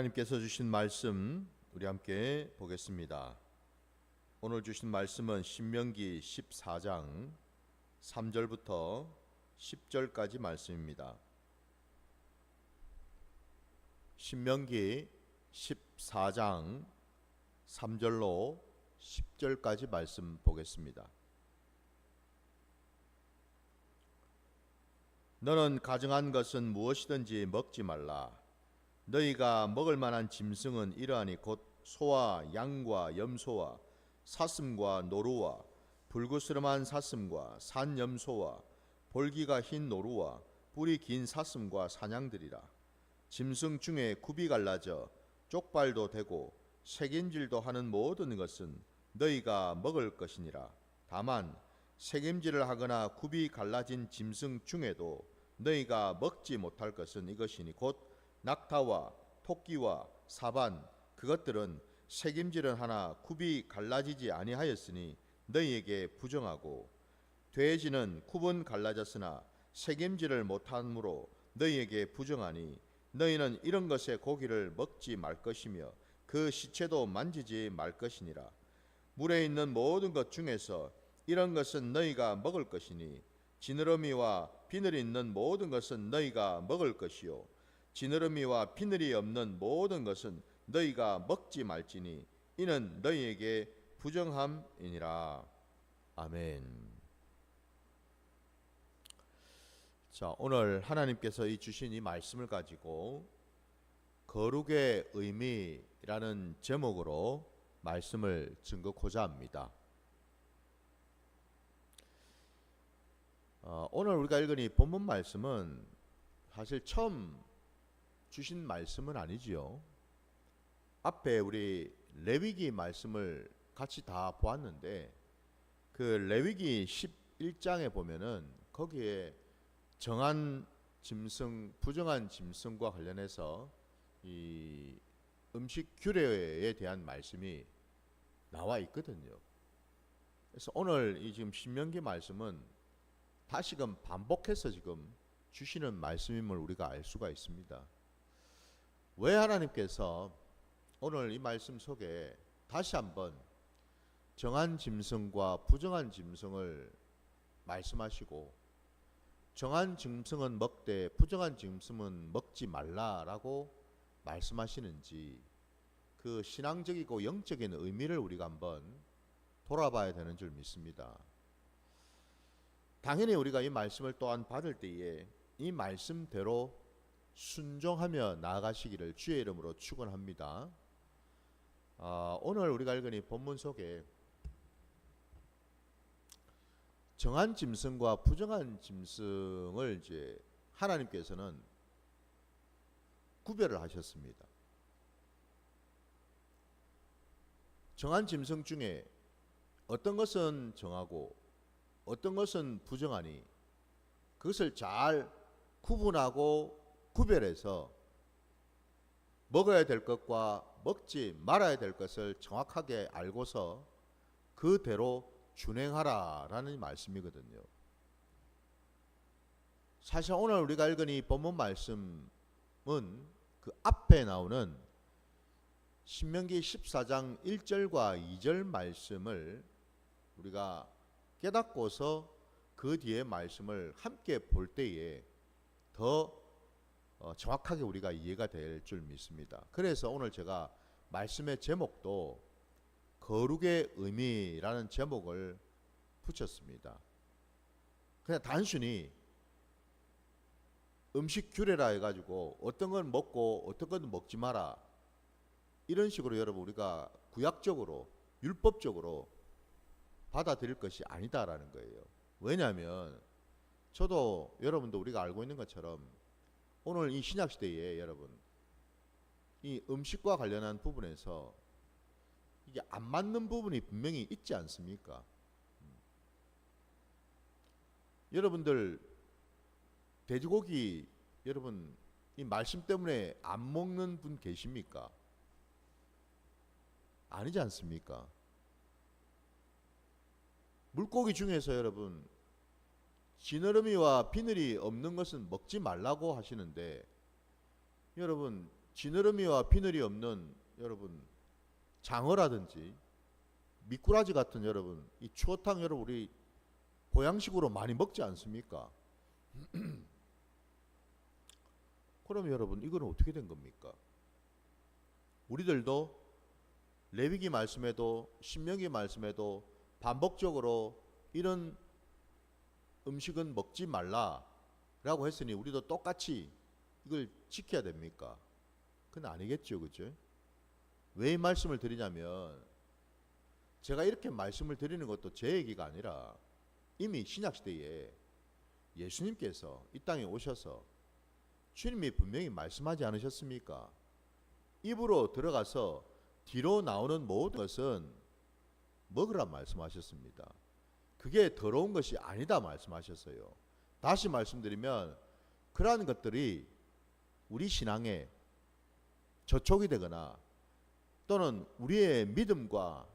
하나님께서 주신 말씀 우리 함께 보겠습니다. 오늘 주신 말씀은 신명기 14장 3절부터 10절까지 말씀입니다. 신명기 14장 3절로 10절까지 말씀 보겠습니다. 너는 가정한 것은 무엇이든지 먹지 말라. 너희가 먹을 만한 짐승은 이러하니 곧 소와 양과 염소와 사슴과 노루와 불구스름한 사슴과 산 염소와 볼기가 흰 노루와 뿔이 긴 사슴과 사냥들이라. 짐승 중에 굽이 갈라져 쪽발도 되고 색임질도 하는 모든 것은 너희가 먹을 것이니라. 다만 색임질을 하거나 굽이 갈라진 짐승 중에도 너희가 먹지 못할 것은 이것이니 곧 낙타와 토끼와 사반, 그것들은 색임질은 하나 굽이 갈라지지 아니하였으니 너희에게 부정하고, 돼지는 굽은 갈라졌으나 색임질을 못함으로 너희에게 부정하니 너희는 이런 것의 고기를 먹지 말 것이며 그 시체도 만지지 말 것이니라. 물에 있는 모든 것 중에서 이런 것은 너희가 먹을 것이니 지느러미와 비늘이 있는 모든 것은 너희가 먹을 것이요 지느러미와 비늘이 없는 모든 것은 너희가 먹지 말지니 이는 너희에게 부정함이니라. 아멘. 자, 오늘 하나님께서 주신 이 말씀을 가지고 거룩의 의미라는 제목으로 말씀을 증거하고자 합니다. 오늘 우리가 읽은 이 본문 말씀은 사실 처음 주신 말씀은 아니지요. 앞에 우리 레위기 말씀을 같이 다 보았는데 그 레위기 11장에 보면은 거기에 정한 짐승, 부정한 짐승과 관련해서 이 음식 규례에 대한 말씀이 나와 있거든요. 그래서 오늘 이 지금 신명기 말씀은 다시금 반복해서 지금 주시는 말씀임을 우리가 알 수가 있습니다. 왜 하나님께서 오늘 이 말씀 속에 다시 한번 정한 짐승과 부정한 짐승을 말씀하시고 정한 짐승은 먹되 부정한 짐승은 먹지 말라라고 말씀하시는지 그 신앙적이고 영적인 의미를 우리가 한번 돌아봐야 되는 줄 믿습니다. 당연히 우리가 이 말씀을 또한 받을 때에 이 말씀대로 순종하며 나아가시기를 주의 이름으로 축원합니다. 오늘 우리가 읽은 이 본문 속에 정한 짐승과 부정한 짐승을 이제 하나님께서는 구별을 하셨습니다. 정한 짐승 중에 어떤 것은 정하고 어떤 것은 부정하니 그것을 잘 구분하고 구별해서 먹어야 될 것과 먹지 말아야 될 것을 정확하게 알고서 그대로 준행하라라는 말씀이거든요. 사실 오늘 우리가 읽은 이 본문 말씀은 그 앞에 나오는 신명기 14장 1절과 2절 말씀을 우리가 깨닫고서 그 뒤에 말씀을 함께 볼 때에 더 정확하게 우리가 이해가 될 줄 믿습니다. 그래서 오늘 제가 말씀의 제목도 거룩의 의미라는 제목을 붙였습니다. 그냥 단순히 음식 규례라 해가지고 어떤 건 먹고 어떤 건 먹지 마라 이런 식으로 여러분 우리가 구약적으로 율법적으로 받아들일 것이 아니다라는 거예요. 왜냐하면 저도 여러분도 우리가 알고 있는 것처럼 오늘 이 신약시대에 여러분 이 음식과 관련한 부분에서 이게 안 맞는 부분이 분명히 있지 않습니까? 여러분들 돼지고기 여러분 이 말씀 때문에 안 먹는 분 계십니까? 아니지 않습니까? 물고기 중에서 여러분 지느러미와 비늘이 없는 것은 먹지 말라고 하시는데 여러분 지느러미와 비늘이 없는 여러분 장어라든지 미꾸라지 같은 여러분 이 추어탕 여러분 우리 보양식으로 많이 먹지 않습니까? 그럼 여러분 이거는 어떻게 된 겁니까? 우리들도 레위기 말씀에도 신명기 말씀에도 반복적으로 이런 음식은 먹지 말라라고 했으니 우리도 똑같이 이걸 지켜야 됩니까? 그건 아니겠죠, 그죠? 왜 이 말씀을 드리냐면 제가 이렇게 말씀을 드리는 것도 제 얘기가 아니라 이미 신약시대에 예수님께서 이 땅에 오셔서 주님이 분명히 말씀하지 않으셨습니까? 입으로 들어가서 뒤로 나오는 모든 것은 먹으라 말씀하셨습니다. 그게 더러운 것이 아니다 말씀하셨어요. 다시 말씀드리면 그러한 것들이 우리 신앙에 저촉이 되거나 또는 우리의 믿음과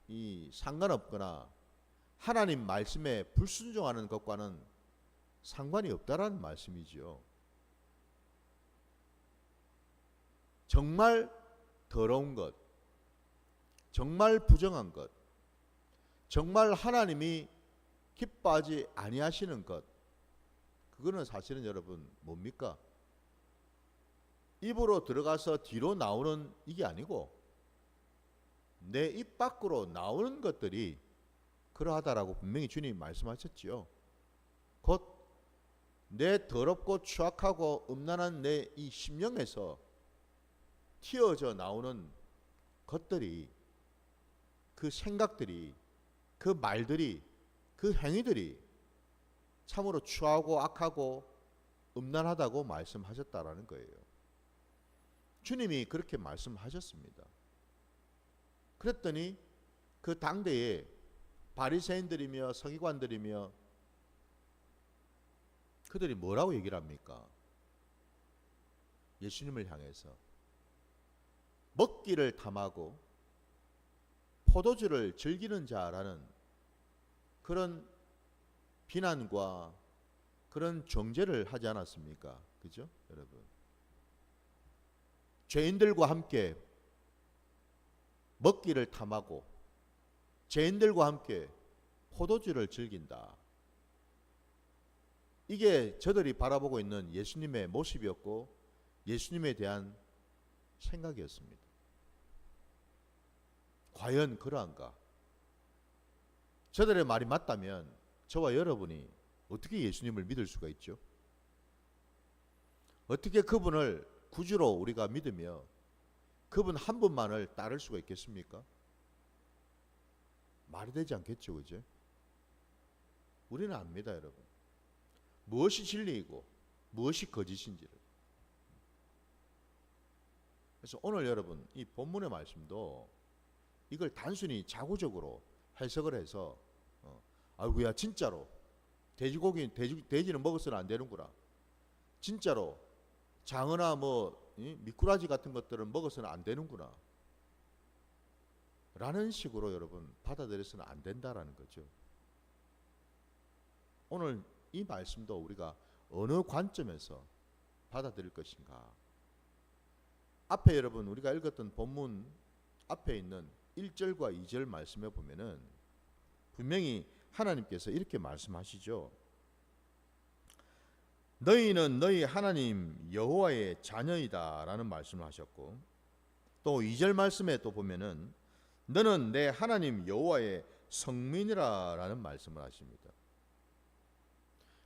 이 상관없거나 하나님 말씀에 불순종하는 것과는 상관이 없다라는 말씀이죠. 정말 더러운 것, 정말 부정한 것, 정말 하나님이 기뻐하지 아니하시는 것, 그거는 사실은 여러분 뭡니까? 입으로 들어가서 뒤로 나오는 이게 아니고 내 입 밖으로 나오는 것들이 그러하다라고 분명히 주님이 말씀하셨지요. 곧 내 더럽고 추악하고 음란한 내 이 심령에서 튀어져 나오는 것들이, 그 생각들이, 그 말들이, 그 행위들이 참으로 추하고 악하고 음란하다고 말씀하셨다라는 거예요. 주님이 그렇게 말씀하셨습니다. 그랬더니 그 당대에 바리새인들이며 서기관들이며 그들이 뭐라고 얘기를 합니까? 예수님을 향해서 먹기를 탐하고 포도주를 즐기는 자라는 그런 비난과 그런 정죄를 하지 않았습니까? 그죠? 여러분. 죄인들과 함께 먹기를 탐하고 죄인들과 함께 포도주를 즐긴다. 이게 저들이 바라보고 있는 예수님의 모습이었고 예수님에 대한 생각이었습니다. 과연 그러한가? 저들의 말이 맞다면 저와 여러분이 어떻게 예수님을 믿을 수가 있죠? 어떻게 그분을 구주로 우리가 믿으며 그분 한 분만을 따를 수가 있겠습니까? 말이 되지 않겠죠, 그죠? 우리는 압니다, 여러분. 무엇이 진리이고 무엇이 거짓인지를. 그래서 오늘 여러분 이 본문의 말씀도 이걸 단순히 자구적으로 해석을 해서 아이고야 진짜로 돼지는 먹어서는 안 되는구나. 진짜로 장어나 미꾸라지 같은 것들은 먹어서는 안 되는구나. 라는 식으로 여러분 받아들여서는 안 된다라는 거죠. 오늘 이 말씀도 우리가 어느 관점에서 받아들일 것인가. 앞에 여러분 우리가 읽었던 본문 앞에 있는 1절과 2절 말씀에 보면은 분명히 하나님께서 이렇게 말씀하시죠. 너희는 너희 하나님 여호와의 자녀이다 라는 말씀을 하셨고 또 2절 말씀에 또 보면은 너는 내 하나님 여호와의 성민이라 라는 말씀을 하십니다.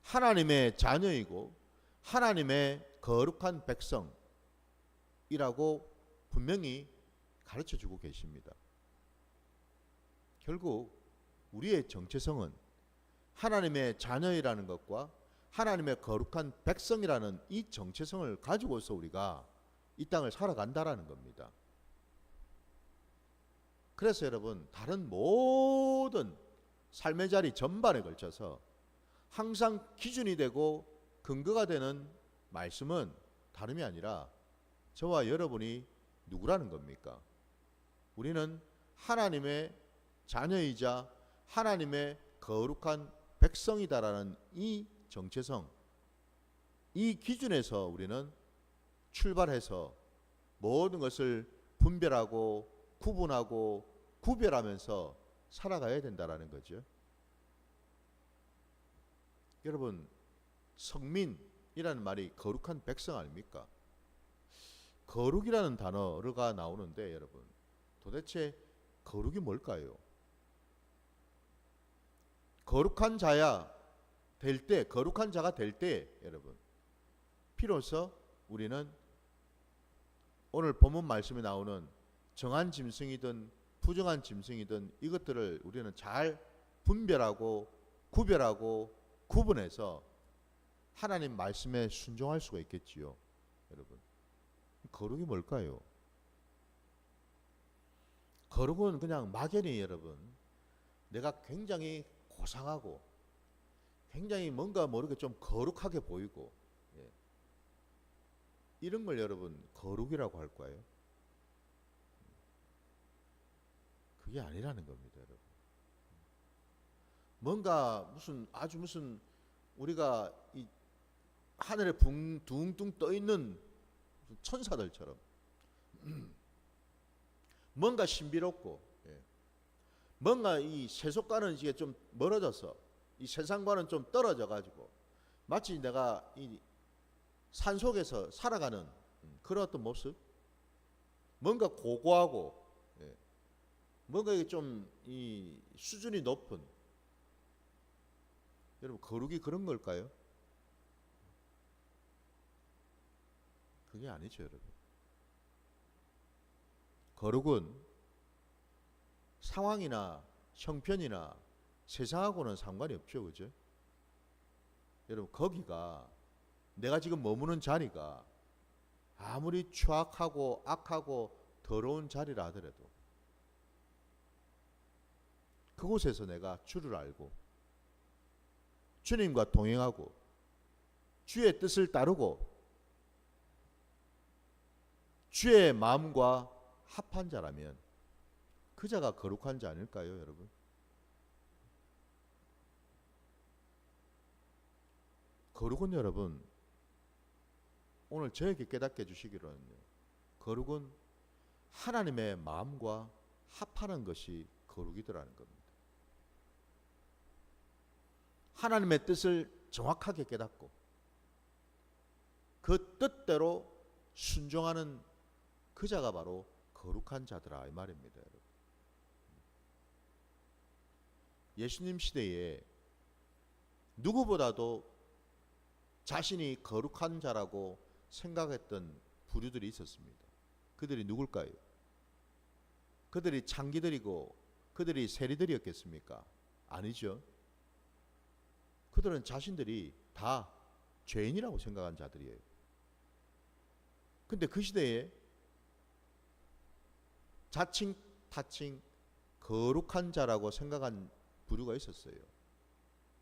하나님의 자녀이고 하나님의 거룩한 백성이라고 분명히 가르쳐주고 계십니다. 결국 우리의 정체성은 하나님의 자녀이라는 것과 하나님의 거룩한 백성이라는 이 정체성을 가지고서 우리가 이 땅을 살아간다라는 겁니다. 그래서 여러분 다른 모든 삶의 자리 전반에 걸쳐서 항상 기준이 되고 근거가 되는 말씀은 다름이 아니라 저와 여러분이 누구라는 겁니까? 우리는 하나님의 자녀이자 하나님의 거룩한 백성이다라는 이 정체성, 이 기준에서 우리는 출발해서 모든 것을 분별하고 구분하고 구별하면서 살아가야 된다라는 거죠. 여러분, 성민이라는 말이 거룩한 백성 아닙니까? 거룩이라는 단어가 나오는데 여러분, 도대체 거룩이 뭘까요? 거룩한 자야 될 때, 거룩한 자가 될 때 여러분, 비로소 우리는 오늘 본문 말씀에 나오는 정한 짐승이든 부정한 짐승이든 이것들을 우리는 잘 분별하고 구별하고 구분해서 하나님 말씀에 순종할 수가 있겠지요. 여러분, 거룩이 뭘까요? 거룩은 그냥 막연히 여러분, 내가 굉장히 고상하고 굉장히 뭔가 모르게 좀 거룩하게 보이고, 예, 이런 걸 여러분 거룩이라고 할 거예요. 그게 아니라는 겁니다, 여러분. 뭔가 무슨 우리가 이 하늘에 둥둥 떠 있는 천사들처럼 뭔가 신비롭고, 예, 뭔가 이 세속과는 이게 좀 멀어져서 이 세상과는 좀 떨어져 가지고 마치 내가 이 산속에서 살아가는 그런 어떤 모습, 뭔가 고고하고, 예, 뭔가 이게 좀 이 수준이 높은, 여러분 거룩이 그런 걸까요? 그게 아니죠, 여러분. 거룩은 상황이나 형편이나 세상하고는 상관이 없죠, 그죠? 여러분, 거기가 내가 지금 머무는 자리가 아무리 추악하고 악하고 더러운 자리라 하더라도 그곳에서 내가 주를 알고 주님과 동행하고 주의 뜻을 따르고 주의 마음과 합한 자라면 그 자가 거룩한 자 아닐까요, 여러분? 거룩은 여러분, 오늘 저에게 깨닫게 해주시기로는요, 거룩은 하나님의 마음과 합하는 것이 거룩이더라는 겁니다. 하나님의 뜻을 정확하게 깨닫고 그 뜻대로 순종하는 그 자가 바로 거룩한 자더라 이 말입니다, 여러분. 예수님 시대에 누구보다도 자신이 거룩한 자라고 생각했던 부류들이 있었습니다. 그들이 누굴까요? 그들이 창기들이고 그들이 세리들이었겠습니까? 아니죠. 그들은 자신들이 다 죄인이라고 생각한 자들이에요. 근데 그 시대에 자칭 타칭 거룩한 자라고 생각한 부류가 있었어요.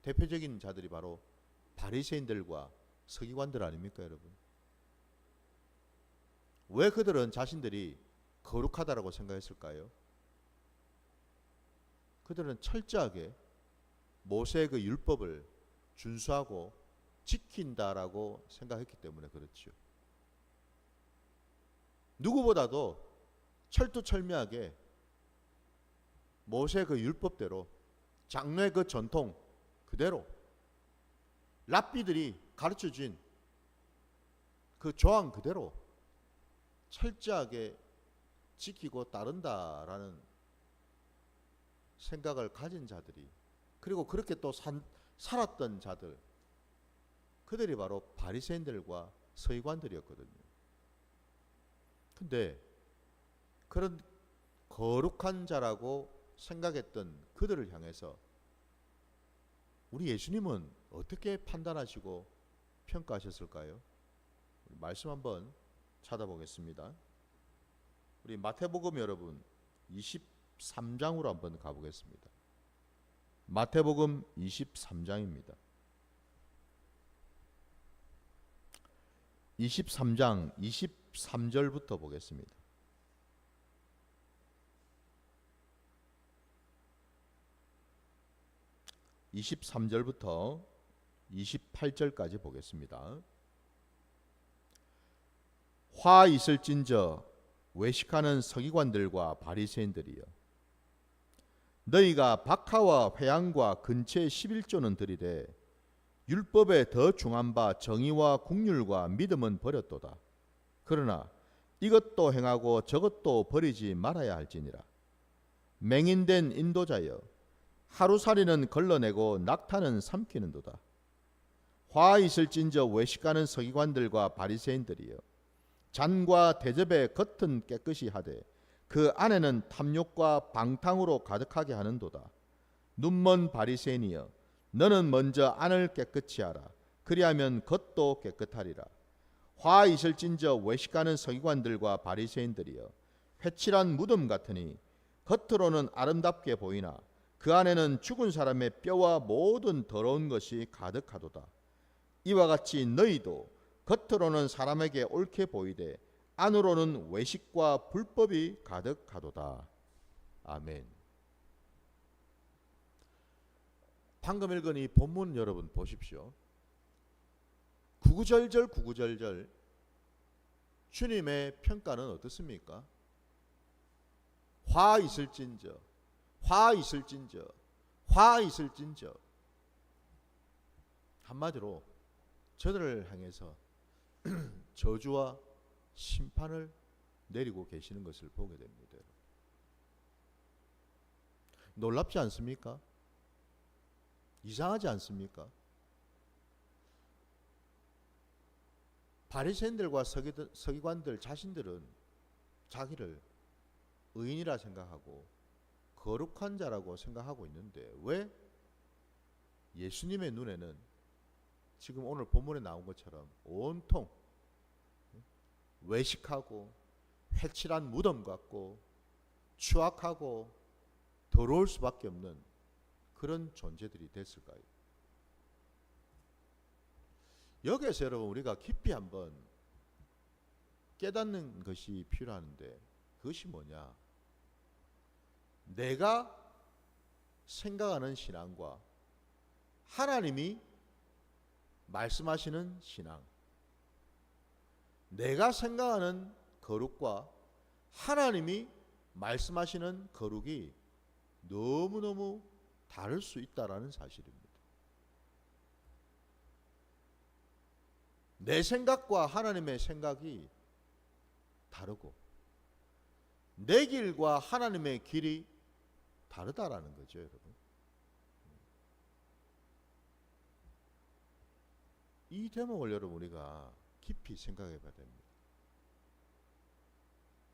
대표적인 자들이 바로 바리새인들과 서기관들 아닙니까, 여러분? 왜 그들은 자신들이 거룩하다라고 생각했을까요? 그들은 철저하게 모세의 그 율법을 준수하고 지킨다라고 생각했기 때문에 그렇죠. 누구보다도 철두철미하게 모세의 그 율법대로 장로의 그 전통 그대로 랍비들이 가르쳐준 그 조항 그대로 철저하게 지키고 따른다라는 생각을 가진 자들이, 그리고 그렇게 또 살았던 자들, 그들이 바로 바리새인들과 서기관들이었거든요. 근데 그런 거룩한 자라고 생각했던 그들을 향해서 우리 예수님은 어떻게 판단하시고 평가하셨을까요? 말씀 한번 찾아보겠습니다. 우리 마태복음 여러분 23장으로 한번 가보겠습니다. 마태복음 23장입니다. 23장 23절부터 보겠습니다. (23절부터) 28절까지 보겠습니다. 화 있을진저 외식하는 서기관들과 바리새인들이여, 너희가 박하와 회양과 근처의 11조는 들이되 율법에 더 중한 바 정의와 국률과 믿음은 버렸도다. 그러나 이것도 행하고 저것도 버리지 말아야 할지니라. 맹인된 인도자여, 하루살이는 걸러내고 낙타는 삼키는도다. 화 있을진저 외식하는 서기관들과 바리새인들이여, 잔과 대접의 겉은 깨끗이 하되 그 안에는 탐욕과 방탕으로 가득하게 하는도다. 눈먼 바리새인이여, 너는 먼저 안을 깨끗이 하라. 그리하면 겉도 깨끗하리라. 화 있을진저 외식하는 서기관들과 바리새인들이여, 회칠한 무덤 같으니 겉으로는 아름답게 보이나 그 안에는 죽은 사람의 뼈와 모든 더러운 것이 가득하도다. 이와 같이 너희도 겉으로는 사람에게 옳게 보이되 안으로는 외식과 불법이 가득하도다. 아멘. 방금 읽은 이 본문 여러분 보십시오. 구구절절 주님의 평가는 어떻습니까? 화 있을진저, 화 있을진저, 화 있을진저. 한마디로 저들을 향해서 저주와 심판을 내리고 계시는 것을 보게 됩니다. 놀랍지 않습니까? 이상하지 않습니까? 바리새인들과 서기관들 자신들은 자기를 의인이라 생각하고 거룩한 자라고 생각하고 있는데, 왜 예수님의 눈에는 지금 오늘 본문에 나온 것처럼 온통 외식하고 회칠한 무덤 같고 추악하고 더러울 수밖에 없는 그런 존재들이 됐을까요? 여기에서 여러분 우리가 깊이 한번 깨닫는 것이 필요한데, 그것이 뭐냐? 내가 생각하는 신앙과 하나님이 말씀하시는 신앙, 내가 생각하는 거룩과 하나님이 말씀하시는 거룩이 너무너무 다를 수 있다라는 사실입니다. 내 생각과 하나님의 생각이 다르고 내 길과 하나님의 길이 다르다라는 거죠, 여러분. 이 대목을 여러분 우리가 깊이 생각해 봐야 됩니다.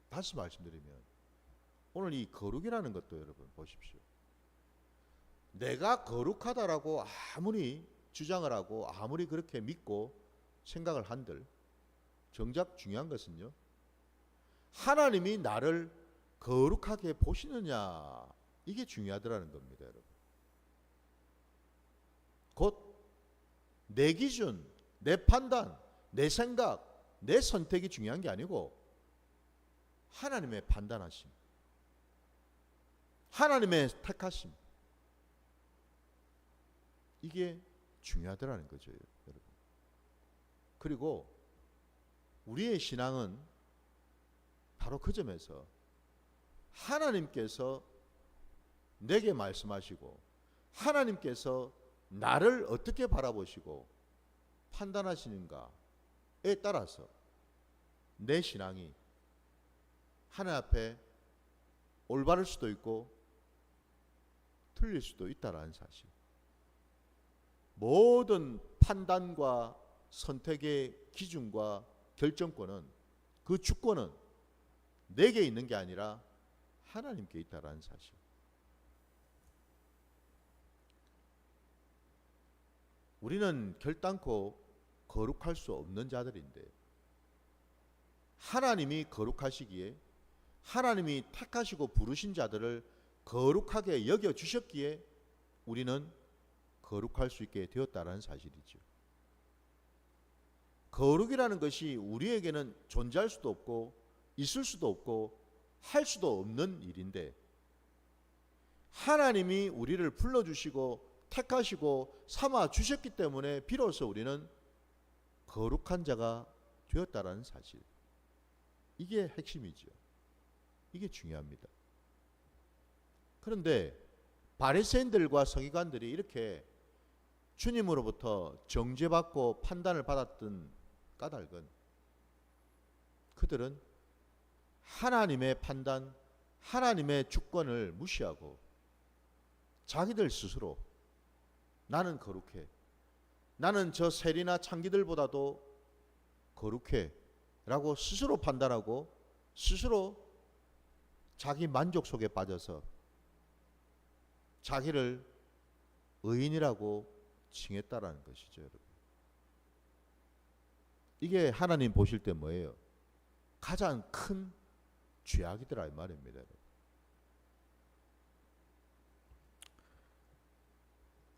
다시 말씀드리면 오늘 이 거룩이라는 것도 여러분 보십시오. 내가 거룩하다라고 아무리 주장을 하고 아무리 그렇게 믿고 생각을 한들 정작 중요한 것은요, 하나님이 나를 거룩하게 보시느냐, 이게 중요하더라는 겁니다, 여러분. 곧 내 기준, 내 판단, 내 생각, 내 선택이 중요한 게 아니고 하나님의 판단하심, 하나님의 택하심, 이게 중요하더라는 거죠, 여러분. 그리고 우리의 신앙은 바로 그 점에서 하나님께서 내게 말씀하시고 하나님께서 나를 어떻게 바라보시고 판단하시는가에 따라서 내 신앙이 하나님 앞에 올바를 수도 있고 틀릴 수도 있다라는 사실. 모든 판단과 선택의 기준과 결정권은, 그 주권은 내게 있는 게 아니라 하나님께 있다라는 사실. 우리는 결단코 거룩할 수 없는 자들인데 하나님이 거룩하시기에 하나님이 택하시고 부르신 자들을 거룩하게 여겨주셨기에 우리는 거룩할 수 있게 되었다는 사실이죠. 거룩이라는 것이 우리에게는 존재할 수도 없고 있을 수도 없고 할 수도 없는 일인데, 하나님이 우리를 불러주시고 택하시고 삼아 주셨기 때문에 비로소 우리는 거룩한 자가 되었다라는 사실. 이게 핵심이죠. 이게 중요합니다. 그런데 바리새인들과 서기관들이 이렇게 주님으로부터 정죄받고 판단을 받았던 까닭은 그들은 하나님의 판단, 하나님의 주권을 무시하고 자기들 스스로 나는 거룩해, 나는 저 세리나 창기들보다도 거룩해 라고 스스로 판단하고 스스로 자기 만족 속에 빠져서 자기를 의인이라고 칭했다라는 것이죠, 여러분. 이게 하나님 보실 때 뭐예요? 가장 큰 죄악이더라 이 말입니다.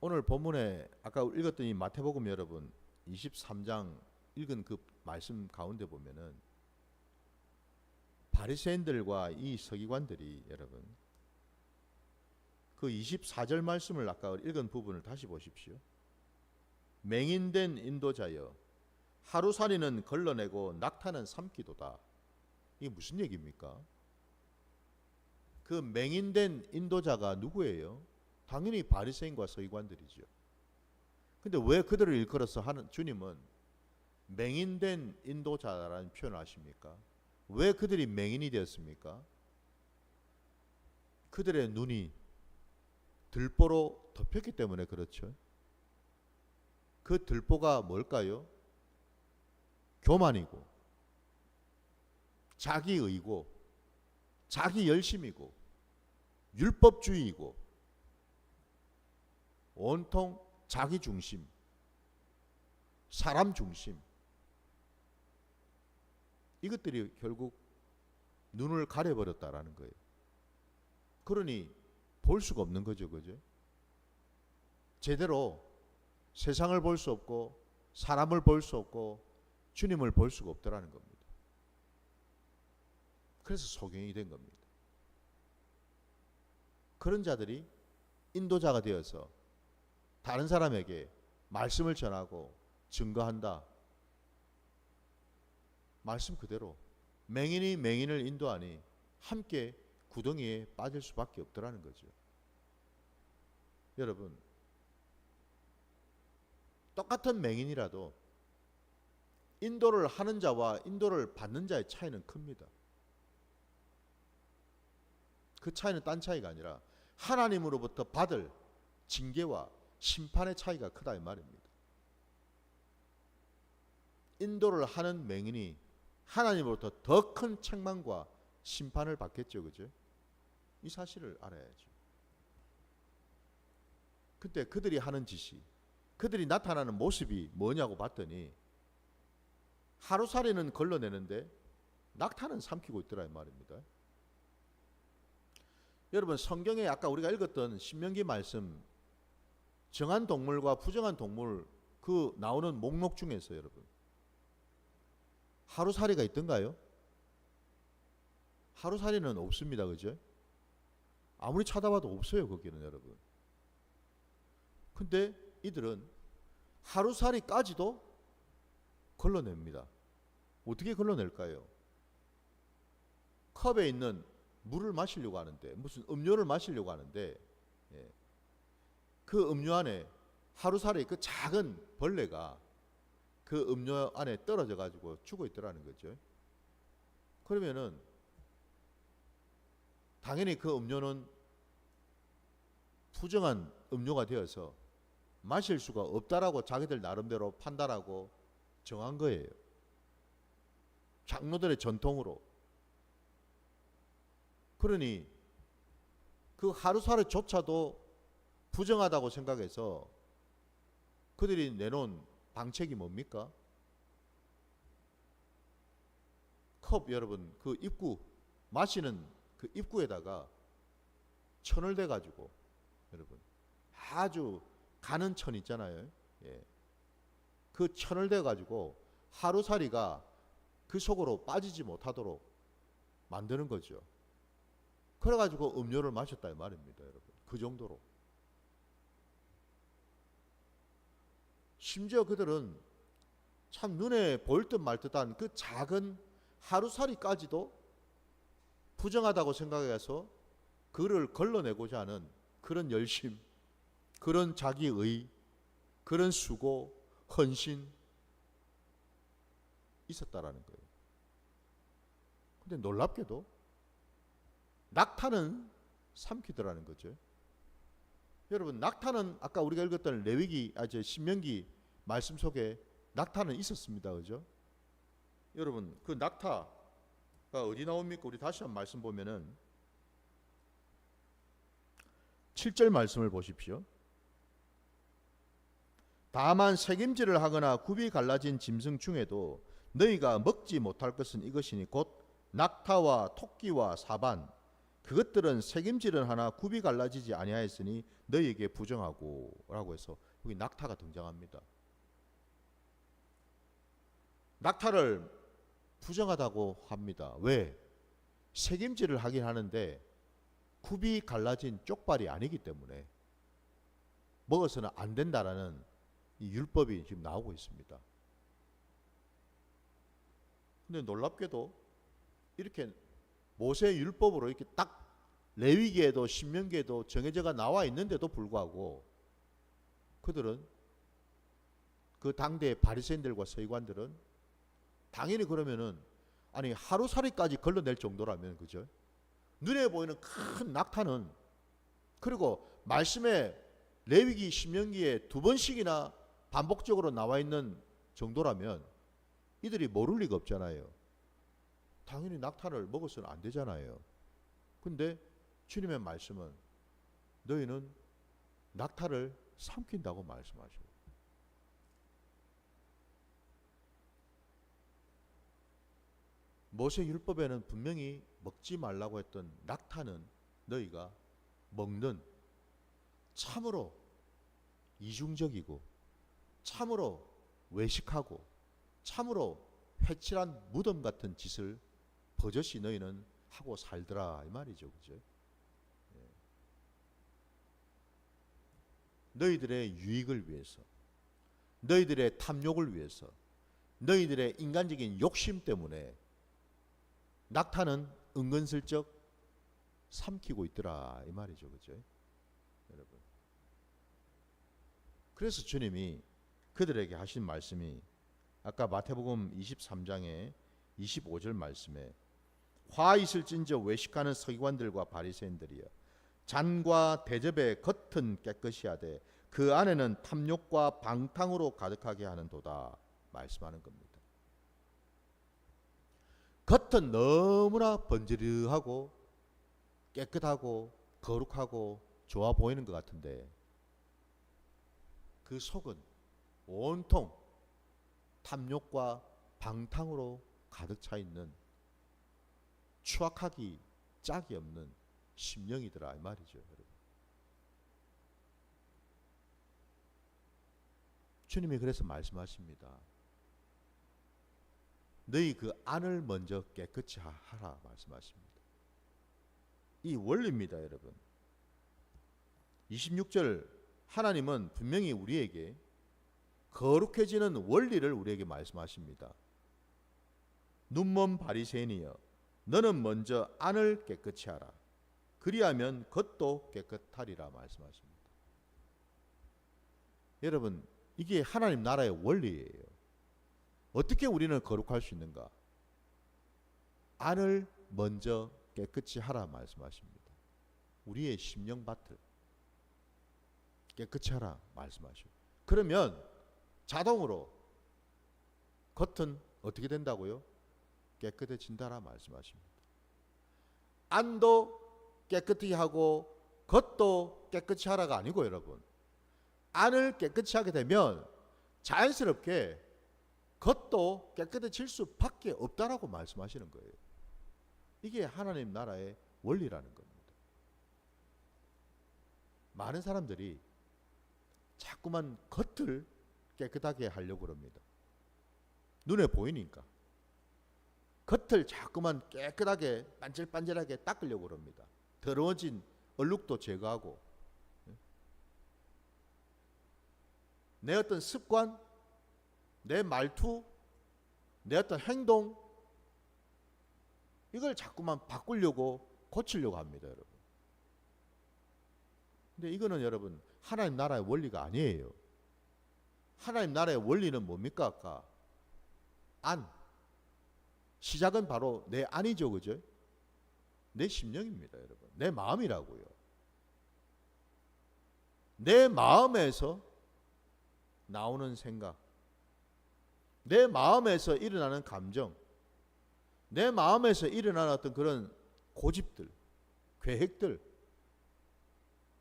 오늘 본문에 아까 읽었던 이 마태복음 여러분 23장 읽은 그 말씀 가운데 보면은 바리새인들과 이 서기관들이 여러분 그 24절 말씀을 아까 읽은 부분을 다시 보십시오. 맹인된 인도자여 하루살이는 걸러내고 낙타는 삼키도다. 이게 무슨 얘기입니까? 그 맹인된 인도자가 누구예요? 당연히 바리새인과 서기관들이죠. 근데 왜 그들을 일컬어서 하는 주님은 맹인된 인도자라는 표현을 하십니까? 왜 그들이 맹인이 되었습니까? 그들의 눈이 들보로 덮였기 때문에 그렇죠. 그 들보가 뭘까요? 교만이고 자기의고 자기 열심이고 율법주의이고 온통 자기 중심, 사람 중심, 이것들이 결국 눈을 가려버렸다라는 거예요. 그러니 볼 수가 없는 거죠, 그죠? 제대로 세상을 볼 수 없고 사람을 볼 수 없고 주님을 볼 수가 없더라는 겁니다. 그래서 소경이 된 겁니다. 그런 자들이 인도자가 되어서 다른 사람에게 말씀을 전하고 증거한다. 말씀 그대로 맹인이 맹인을 인도하니 함께 구덩이에 빠질 수밖에 없더라는 거죠. 여러분, 똑같은 맹인이라도 인도를 하는 자와 인도를 받는 자의 차이는 큽니다. 그 차이는 딴 차이가 아니라 하나님으로부터 받을 징계와 심판의 차이가 크다 이 말입니다. 인도를 하는 맹인이 하나님으로부터 더 큰 책망과 심판을 받겠죠, 그죠? 이 사실을 알아야죠. 그때 그들이 하는 짓이, 그들이 나타나는 모습이 뭐냐고 봤더니 하루살이는 걸러내는데 낙타는 삼키고 있더라 이 말입니다. 여러분, 성경에 아까 우리가 읽었던 신명기 말씀 정한 동물과 부정한 동물 그 나오는 목록 중에서 여러분 하루살이가 있던가요? 하루살이는 없습니다, 그죠? 아무리 찾아봐도 없어요, 거기는 여러분. 근데 이들은 하루살이까지도 걸러냅니다. 어떻게 걸러낼까요? 컵에 있는 물을 마시려고 하는데, 무슨 음료를 마시려고 하는데, 그 음료 안에 하루살이 그 작은 벌레가 그 음료 안에 떨어져 가지고 죽어 있더라는 거죠. 그러면은 당연히 그 음료는 부정한 음료가 되어서 마실 수가 없다라고 자기들 나름대로 판단하고 정한 거예요. 장로들의 전통으로. 그러니 그 하루살이조차도 부정하다고 생각해서 그들이 내놓은 방책이 뭡니까? 컵 여러분 그 입구 마시는 그 입구에다가 천을 대 가지고 여러분 아주 가는 천 있잖아요. 예. 그 천을 대 가지고 하루살이가 그 속으로 빠지지 못하도록 만드는 거죠. 그래 가지고 음료를 마셨다 이 말입니다, 여러분. 그 정도로. 심지어 그들은 참 눈에 보일 듯 말 듯한 그 작은 하루살이까지도 부정하다고 생각해서 그를 걸러내고자 하는 그런 열심, 그런 자기의, 그런 수고, 헌신 있었다라는 거예요. 근데 놀랍게도 낙타는 삼키더라는 거죠. 여러분, 낙타는 아까 우리가 읽었던 신명기 말씀 속에 낙타는 있었습니다. 그죠? 여러분, 그 낙타가 어디 나옵니까? 우리 다시 한번 말씀 보면은 7절 말씀을 보십시오. 다만 색임질을 하거나 굽이 갈라진 짐승 중에도 너희가 먹지 못할 것은 이것이니 곧 낙타와 토끼와 사반, 그것들은 색임질은 하나 굽이 갈라지지 아니하였으니 너희에게 부정하고 라고 해서 여기 낙타가 등장합니다. 낙타를 부정하다고 합니다. 왜? 색임질을 하긴 하는데 굽이 갈라진 쪽발이 아니기 때문에 먹어서는 안 된다라는 이 율법이 지금 나오고 있습니다. 근데 놀랍게도 이렇게 모세 율법으로 이렇게 딱 레위기에도 신명기에도 정해져가 나와 있는데도 불구하고 그들은, 그 당대의 바리새인들과 서기관들은 당연히 그러면은 아니 하루살이까지 걸러낼 정도라면, 그죠? 눈에 보이는 큰 낙타는, 그리고 말씀에 레위기 신명기에 2번씩이나 반복적으로 나와 있는 정도라면 이들이 모를 리가 없잖아요. 당연히 낙타를 먹어서는 안 되잖아요. 근데 주님의 말씀은 너희는 낙타를 삼킨다고 말씀하셔요. 모세 율법에는 분명히 먹지 말라고 했던 낙타는 너희가 먹는 참으로 이중적이고 참으로 외식하고 참으로 회칠한 무덤 같은 짓을 버젓이 너희는 하고 살더라 이 말이죠. 그죠? 너희들의 유익을 위해서, 너희들의 탐욕을 위해서, 너희들의 인간적인 욕심 때문에 낙타는 은근슬쩍 삼키고 있더라 이 말이죠. 그죠? 여러분, 그래서 주님이 그들에게 하신 말씀이 아까 마태복음 23장에 25절 말씀에 화 있을진저 외식하는 서기관들과 바리새인들이여, 잔과 대접의 겉은 깨끗이 하되 그 안에는 탐욕과 방탕으로 가득하게 하는도다 말씀하는 겁니다. 겉은 너무나 번지르하고 깨끗하고 거룩하고 좋아 보이는 것 같은데 그 속은 온통 탐욕과 방탕으로 가득 차 있는 추악하기 짝이 없는 심령이더라 이 말이죠. 여러분, 주님이 그래서 말씀하십니다. 너희 그 안을 먼저 깨끗이 하라 말씀하십니다. 이 원리입니다. 여러분, 26절 하나님은 분명히 우리에게 거룩해지는 원리를 우리에게 말씀하십니다. 눈먼 바리새인이여, 너는 먼저 안을 깨끗이 하라. 그리하면 겉도 깨끗하리라 말씀하십니다. 여러분, 이게 하나님 나라의 원리예요. 어떻게 우리는 거룩할 수 있는가? 안을 먼저 깨끗이 하라 말씀하십니다. 우리의 심령밭을 깨끗이 하라 말씀하시고, 그러면 자동으로 겉은 어떻게 된다고요? 깨끗해진다라 말씀하십니다. 안도 깨끗이 하고 겉도 깨끗이 하라가 아니고, 여러분, 안을 깨끗이 하게 되면 자연스럽게 겉도 깨끗해질 수밖에 없다라고 말씀하시는 거예요. 이게 하나님 나라의 원리라는 겁니다. 많은 사람들이 자꾸만 겉을 깨끗하게 하려고 합니다. 눈에 보이니까 겉을 자꾸만 깨끗하게 반질반질하게 닦으려고 합니다. 더러워진 얼룩도 제거하고, 내 어떤 습관, 내 말투, 내 어떤 행동, 이걸 자꾸만 바꾸려고 고치려고 합니다, 여러분. 근데 이거는 여러분 하나님 나라의 원리가 아니에요. 하나님 나라의 원리는 뭡니까? 아까 안. 시작은 바로 내 안이죠, 그죠? 내 심령입니다, 여러분. 내 마음이라고요. 내 마음에서 나오는 생각, 내 마음에서 일어나는 감정, 내 마음에서 일어나는 어떤 그런 고집들, 계획들,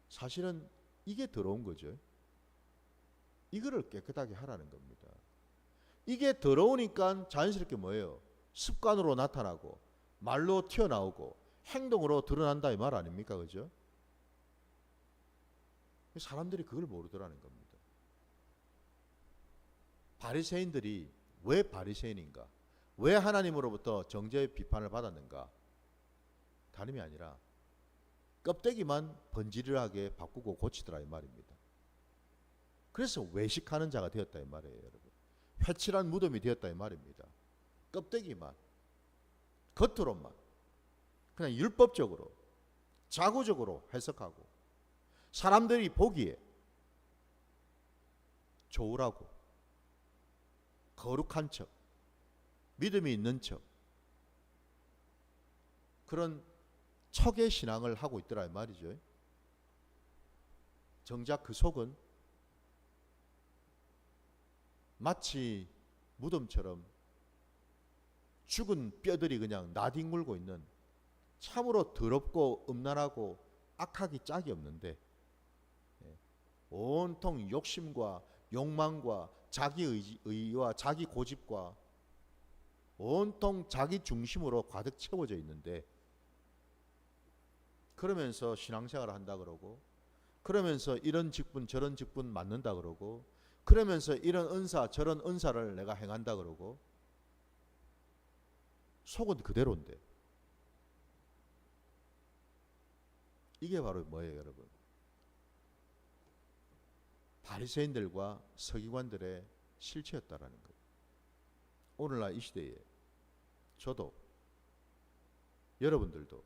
사실은 이게 더러운 거죠. 이거를 깨끗하게 하라는 겁니다. 이게 더러우니까 자연스럽게 뭐예요? 습관으로 나타나고 말로 튀어나오고 행동으로 드러난다 이 말 아닙니까? 그죠? 사람들이 그걸 모르더라는 겁니다. 바리새인들이 왜 바리새인인가? 왜 하나님으로부터 정죄의 비판을 받았는가? 다름이 아니라 껍데기만 번지르하게 바꾸고 고치더라 이 말입니다. 그래서 외식하는 자가 되었다 이 말이에요, 여러분. 회칠한 무덤이 되었다 이 말입니다. 껍데기만, 겉으로만 그냥 율법적으로 자구적으로 해석하고 사람들이 보기에 좋으라고 거룩한 척, 믿음이 있는 척, 그런 척의 신앙을 하고 있더라 이 말이죠. 정작 그 속은 마치 무덤처럼 죽은 뼈들이 그냥 나뒹굴고 있는 참으로 더럽고 음란하고 악하기 짝이 없는데 온통 욕심과 욕망과 자기 의와 자기 고집과 온통 자기 중심으로 가득 채워져 있는데, 그러면서 신앙생활을 한다 그러고, 그러면서 이런 직분 저런 직분 맡는다 그러고, 그러면서 이런 은사 저런 은사를 내가 행한다 그러고, 속은 그대로인데 이게 바로 뭐예요, 여러분? 바리새인들과 서기관들의 실체였다라는 거예요. 오늘날 이 시대에 저도 여러분들도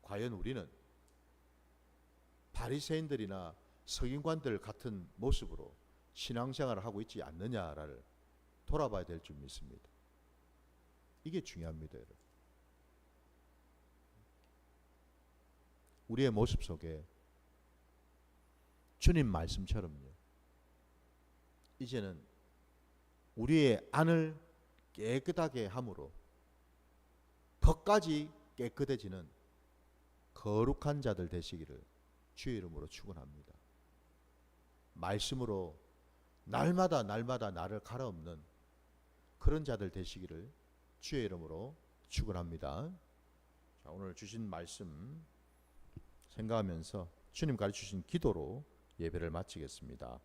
과연 우리는 바리새인들이나 서기관들 같은 모습으로 신앙생활을 하고 있지 않느냐를 돌아봐야 될 줄 믿습니다. 이게 중요합니다, 여러분. 우리의 모습 속에 주님 말씀처럼요, 이제는 우리의 안을 깨끗하게 함으로 겉까지 깨끗해지는 거룩한 자들 되시기를 주의 이름으로 축원합니다. 말씀으로 날마다 나를 갈아엎는 그런 자들 되시기를 주의 이름으로 축원합니다. 자, 오늘 주신 말씀 생각하면서 주님 가르치신 기도로 예배를 마치겠습니다.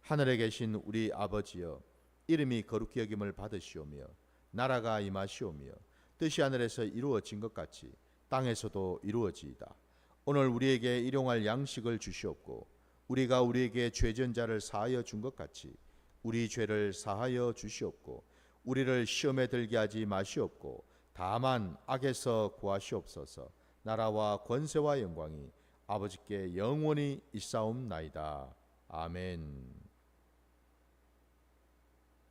하늘에 계신 우리 아버지여, 이름이 거룩히 여김을 받으시오며 나라가 임하시오며 뜻이 하늘에서 이루어진 것 같이 땅에서도 이루어지이다. 오늘 우리에게 일용할 양식을 주시옵고 우리가 우리에게 죄진 자를 사하여 준 것 같이 우리 죄를 사하여 주시옵고 우리를 시험에 들게 하지 마시옵고 다만 악에서 구하시옵소서. 나라와 권세와 영광이 아버지께 영원히 있사옵나이다. 아멘.